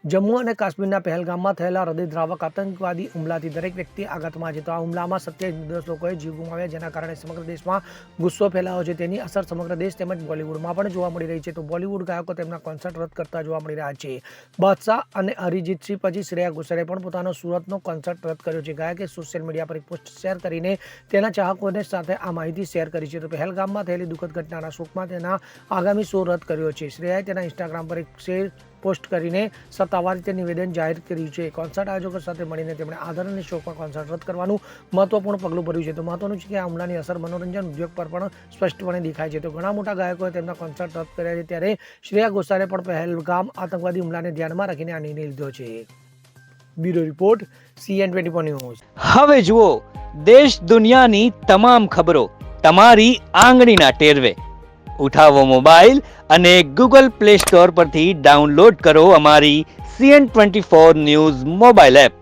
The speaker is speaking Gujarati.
જમ્મુ અને કાશ્મીરના પહેલગામમાં થયેલા હૃદયદ્રાવક આતંકવાદી હુમલાથી દરેક વ્યક્તિ આઘાતમાં છે. તો આ હુમલામાં 27 નિર્દોષ લોકોએ જીવ ગુમાવ્યા, જેના કારણે સમગ્ર દેશમાં ગુસ્સો ફેલાયો છે. તેની અસર સમગ્ર દેશ તેમજ બોલિવૂડમાં પણ જોવા મળી રહી છે. તો બોલિવૂડ ગાયકો તેમના કોન્સર્ટ રદ કરતા જોવા મળી રહ્યા છે. બાદશાહ અને અરિજીત સિંહ પછી શ્રેયા ઘોષાલે પણ પોતાનો સુરતનો કોન્સર્ટ રદ કર્યો છે. ગાયકે સોશિયલ મીડિયા પર એક પોસ્ટ શેર કરીને તેના ચાહકોને સાથે આ માહિતી શેર કરી છે. તો પહેલગામમાં થયેલી દુઃખદ ઘટનાના શોકમાં તેના આગામી શો રદ કર્યો છે. શ્રેયાએ તેના ઇન્સ્ટાગ્રામ પર એક શેર પોસ્ટ કરીને સત્તાવાર રીતે નિવેદન જાહેર કર્યું છે. કોન્સર્ટ આયોજકો સાથે મળીને તેમણે આદર અને શોકમાં કોન્સર્ટ રદ કરવાનું મહત્વપૂર્ણ પગલું ભર્યું છે. તો મહત્વનું છે કે આ હુમલાની અસર મનોરંજન ઉદ્યોગ પર પણ સ્પષ્ટપણે દેખાય છે. તો ઘણા મોટા ગાયકોએ તેમના કોન્સર્ટ રદ કર્યા છે, ત્યારે શ્રેયા ઘોષાલે પણ પહેલગામ આતંકવાદી હુમલાને ધ્યાનમાં રાખીને આ નિર્ણય લીધો છે. Bureau report CN24 news. હવે જુઓ દેશ દુનિયાની તમામ ખબરો તમારી આંગળીના ટેરવે. ઉઠાવો મોબાઈલ અને Google Play Store પરથી ડાઉનલોડ કરો અમારી CN24 ન્યૂઝ મોબાઈલ એપ.